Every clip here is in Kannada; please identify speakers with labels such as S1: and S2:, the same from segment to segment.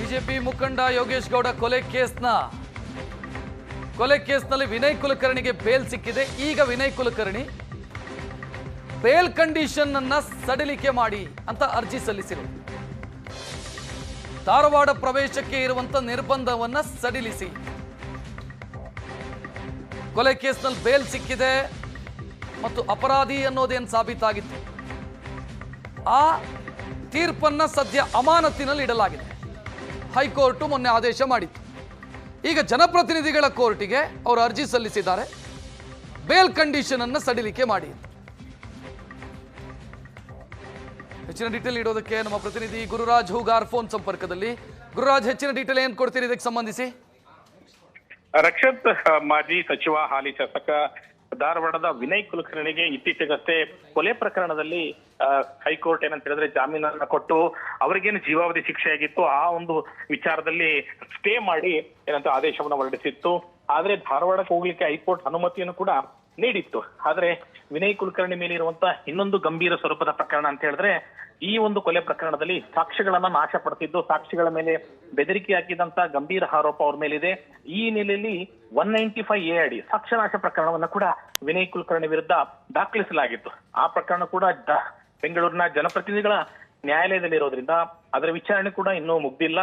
S1: ಬಿಜೆಪಿ ಮುಖಂಡ ಯೋಗೇಶ್ ಗೌಡ ಕೊಲೆ ಕೇಸ್ನಲ್ಲಿ ವಿನಯ್ ಕುಲಕರ್ಣಿಗೆ ಬೇಲ್ ಸಿಕ್ಕಿದೆ. ಈಗ ವಿನಯ್ ಕುಲಕರ್ಣಿ ಬೇಲ್ ಕಂಡೀಷನ್ ಅನ್ನ ಸಡಿಲಿಕೆ ಮಾಡಿ ಅಂತ ಅರ್ಜಿ ಸಲ್ಲಿಸಿದರು. ಧಾರವಾಡ ಪ್ರವೇಶಕ್ಕೆ ಇರುವಂತ ನಿರ್ಬಂಧವನ್ನ ಸಡಿಲಿಸಿ. ಕೊಲೆ ಕೇಸ್ನಲ್ಲಿ ಬೇಲ್ ಸಿಕ್ಕಿದೆ ಮತ್ತು ಅಪರಾಧಿ ಅನ್ನೋದೇನು ಸಾಬೀತಾಗಿತ್ತು. ಆ ತೀರ್ಪನ್ನ ಸದ್ಯ ಅಮಾನತಿನಲ್ಲಿ ಇಡಲಾಗಿದೆ. ಹೈಕೋರ್ಟ್ ಮೊನ್ನೆ ಆದೇಶ ಮಾಡಿತ್ತು. ಈಗ ಜನಪ್ರತಿನಿಧಿಗಳ ಕೋರ್ಟಿಗೆ ಅವರು ಅರ್ಜಿ ಸಲ್ಲಿಸಿದ್ದಾರೆ, ಬೇಲ್ ಕಂಡೀಷನ್ ಅನ್ನು ಸಡಿಲಿಕೆ ಮಾಡಿ. ಹೆಚ್ಚಿನ ಡೀಟೇಲ್ ಇಡೋದಕ್ಕೆ ನಮ್ಮ ಪ್ರತಿನಿಧಿ ಗುರುರಾಜ್ ಹೂಗಾರ್ ಫೋನ್ ಸಂಪರ್ಕದಲ್ಲಿ. ಗುರುರಾಜ್, ಹೆಚ್ಚಿನ ಡೀಟೇಲ್ ಏನು ಕೊಡ್ತೀರಿ ಇದಕ್ಕೆ ಸಂಬಂಧಿಸಿ?
S2: ರಕ್ಷತ್, ಮಾಜಿ ಸಚಿವ ಹಾಲಿ ಶಾಸಕ ಧಾರವಾಡದ ವಿನಯ್ ಕುಲಕರ್ಣಿಗೆ ಇತ್ತೀಚೆಗಷ್ಟೇ ಕೊಲೆ ಪ್ರಕರಣದಲ್ಲಿ ಹೈಕೋರ್ಟ್ ಏನಂತ ಹೇಳಿದ್ರೆ ಜಾಮೀನನ್ನ ಕೊಟ್ಟು ಅವರಿಗೇನು ಜೀವಾವಧಿ ಶಿಕ್ಷೆ ಆಗಿತ್ತು ಆ ಒಂದು ವಿಚಾರದಲ್ಲಿ ಸ್ಟೇ ಮಾಡಿ ಏನಂತ ಆದೇಶವನ್ನು ಹೊರಡಿಸಿತ್ತು. ಆದ್ರೆ ಧಾರವಾಡಕ್ಕೆ ಹೋಗ್ಲಿಕ್ಕೆ ಹೈಕೋರ್ಟ್ ಅನುಮತಿಯನ್ನು ಕೂಡ ನೀಡಿತ್ತು. ಆದ್ರೆ ವಿನಯ್ ಕುಲಕರ್ಣಿ ಮೇಲೆ ಇರುವಂತಹ ಇನ್ನೊಂದು ಗಂಭೀರ ಸ್ವರೂಪದ ಪ್ರಕರಣ ಅಂತ ಹೇಳಿದ್ರೆ ಈ ಒಂದು ಕೊಲೆ ಪ್ರಕರಣದಲ್ಲಿ ಸಾಕ್ಷ್ಯಗಳನ್ನ ನಾಶ ಪಡಿಸಿದ್ದು, ಸಾಕ್ಷಿಗಳ ಮೇಲೆ ಬೆದರಿಕೆ ಹಾಕಿದಂತ ಗಂಭೀರ ಆರೋಪ ಅವ್ರ ಮೇಲಿದೆ. ಈ ಹಿನ್ನೆಲೆಯಲ್ಲಿ 195A ಅಡಿ ಸಾಕ್ಷ್ಯನಾಶ ಪ್ರಕರಣವನ್ನ ಕೂಡ ವಿನಯ್ ಕುಲಕರ್ಣಿ ವಿರುದ್ಧ ದಾಖಲಿಸಲಾಗಿತ್ತು. ಆ ಪ್ರಕರಣ ಕೂಡ ಬೆಂಗಳೂರಿನ ಜನಪ್ರತಿನಿಧಿಗಳ ನ್ಯಾಯಾಲಯದಲ್ಲಿರೋದ್ರಿಂದ ಅದರ ವಿಚಾರಣೆ ಕೂಡ ಇನ್ನೂ ಮುಗ್ದಿಲ್ಲ.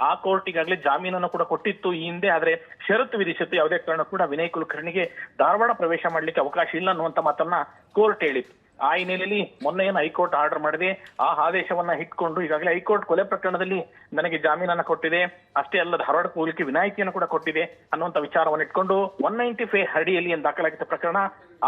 S2: ಆ ಕೋರ್ಟ್ ಈಗಾಗಲೇ ಜಾಮೀನನ್ನು ಕೂಡ ಕೊಟ್ಟಿತ್ತು ಈ ಹಿಂದೆ. ಆದ್ರೆ ಷರತ್ತು ವಿಧಿಸಿತ್ತು, ಯಾವುದೇ ಕಾರಣ ಕೂಡ ವಿನಯ್ ಕುಲಕರ್ಣಿಗೆ ಧಾರವಾಡ ಪ್ರವೇಶ ಮಾಡ್ಲಿಕ್ಕೆ ಅವಕಾಶ ಇಲ್ಲ ಅನ್ನುವಂತ ಮಾತನ್ನ ಕೋರ್ಟ್ ಹೇಳಿತ್ತು. ಆ ಹಿನ್ನೆಲೆಯಲ್ಲಿ ಮೊನ್ನೆ ಏನು ಹೈಕೋರ್ಟ್ ಆರ್ಡರ್ ಮಾಡಿದೆ, ಆ ಆದೇಶವನ್ನ ಇಟ್ಕೊಂಡು ಈಗಾಗಲೇ ಹೈಕೋರ್ಟ್ ಕೊಲೆ ಪ್ರಕರಣದಲ್ಲಿ ನನಗೆ ಜಾಮೀನನ್ನ ಕೊಟ್ಟಿದೆ, ಅಷ್ಟೇ ಅಲ್ಲ ಧಾರವಾಡಕ್ಕೆ ಹೋಗ್ಲಿಕ್ಕೆ ವಿನಾಯಿತಿಯನ್ನು ಕೂಡ ಕೊಟ್ಟಿದೆ ಅನ್ನುವಂತ ವಿಚಾರವನ್ನು ಇಟ್ಕೊಂಡು 195 ಅಡಿಯಲ್ಲಿ ಏನು ದಾಖಲಾಗಿದ್ದ ಪ್ರಕರಣ,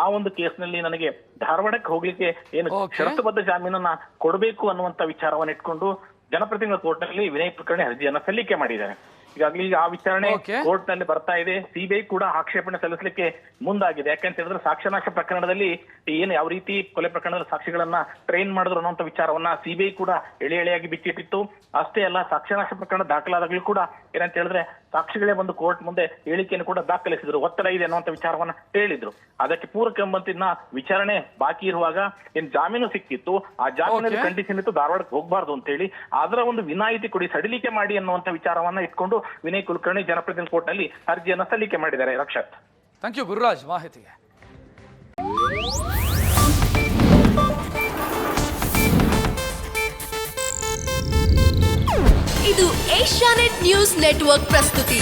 S2: ಆ ಒಂದು ಕೇಸ್ನಲ್ಲಿ ನನಗೆ ಧಾರವಾಡಕ್ಕೆ ಹೋಗ್ಲಿಕ್ಕೆ ಏನು ಷರತ್ತುಬದ್ಧ ಜಾಮೀನನ್ನ ಕೊಡಬೇಕು ಅನ್ನುವಂತ ವಿಚಾರವನ್ನು ಇಟ್ಕೊಂಡು ಜನಪ್ರತಿನಿಧಿಗಳ ಕೋರ್ಟ್ ನಲ್ಲಿ ವಿನಯ್ ಕುಲಕರ್ಣಿ ಅರ್ಜಿಯನ್ನ ಸಲ್ಲಿಕೆ ಮಾಡಿದ್ದಾರೆ. ಈಗಾಗಲೇ ಆ ವಿಚಾರಣೆ ಕೋರ್ಟ್ ನಲ್ಲಿ ಬರ್ತಾ ಇದೆ. ಸಿಬಿಐ ಕೂಡ ಆಕ್ಷೇಪಣೆ ಸಲ್ಲಿಸಲಿಕ್ಕೆ ಮುಂದಾಗಿದೆ. ಯಾಕಂತ ಹೇಳಿದ್ರೆ ಸಾಕ್ಷ್ಯನಾಶ ಪ್ರಕರಣದಲ್ಲಿ ಏನು ಯಾವ ರೀತಿ ಕೊಲೆ ಪ್ರಕರಣದಲ್ಲಿ ಸಾಕ್ಷಿಗಳನ್ನ ಟ್ರೈನ್ ಮಾಡಿದ್ರು ಅನ್ನುವಂತ ವಿಚಾರವನ್ನ ಸಿಬಿಐ ಕೂಡ ಎಳೆಯಾಗಿ ಬಿಚ್ಚಿಟ್ಟಿತ್ತು. ಅಷ್ಟೇ ಅಲ್ಲ, ಸಾಕ್ಷ್ಯನಾಶ ಪ್ರಕರಣ ದಾಖಲಾದಾಗಲೂ ಕೂಡ ಏನಂತ ಹೇಳಿದ್ರೆ ಸಾಕ್ಷಿಗಳೇ ಬಂದು ಕೋರ್ಟ್ ಮುಂದೆ ಹೇಳಿಕೆಯನ್ನು ಕೂಡ ದಾಖಲಿಸಿದ್ರು, ಒತ್ತಡ ಇದೆ ಅನ್ನುವಂತ ವಿಚಾರವನ್ನ ಹೇಳಿದ್ರು. ಅದಕ್ಕೆ ಪೂರಕ ಎಂಬಂತಿನ ವಿಚಾರಣೆ ಬಾಕಿ ಇರುವಾಗ ಏನ್ ಜಾಮೀನು ಸಿಕ್ಕಿತ್ತು, ಆ ಜಾಮೀನಲ್ಲಿ ಕಂಡೀಷನ್ ಇತ್ತು ಧಾರವಾಡಕ್ಕೆ ಹೋಗಬಾರ್ದು ಅಂತ ಹೇಳಿ ಅದರ ಒಂದು ವಿನಾಯಿತಿ ಕೊಡಿ, ಸಡಿಲಿಕೆ ಮಾಡಿ ಅನ್ನುವಂತ ವಿಚಾರವನ್ನ ಇಟ್ಕೊಂಡು ವಿನಯ್ ಕುಲಕರ್ಣಿ ಜನಪ್ರತಿನಿಧಿ ಕೋರ್ಟ್ ನಲ್ಲಿ ಅರ್ಜಿಯನ್ನ ಸಲ್ಲಿಕೆ ಮಾಡಿದ್ದಾರೆ. ರಕ್ಷತ್,
S1: ಥ್ಯಾಂಕ್ ಯು ಗುರುರಾಜ್ ಮಾಹಿತಿಗೆ.
S3: ಇದು ಏಷ್ಯಾನೆಟ್ ನ್ಯೂಸ್ ನೆಟ್ವರ್ಕ್ ಪ್ರಸ್ತುತಿ.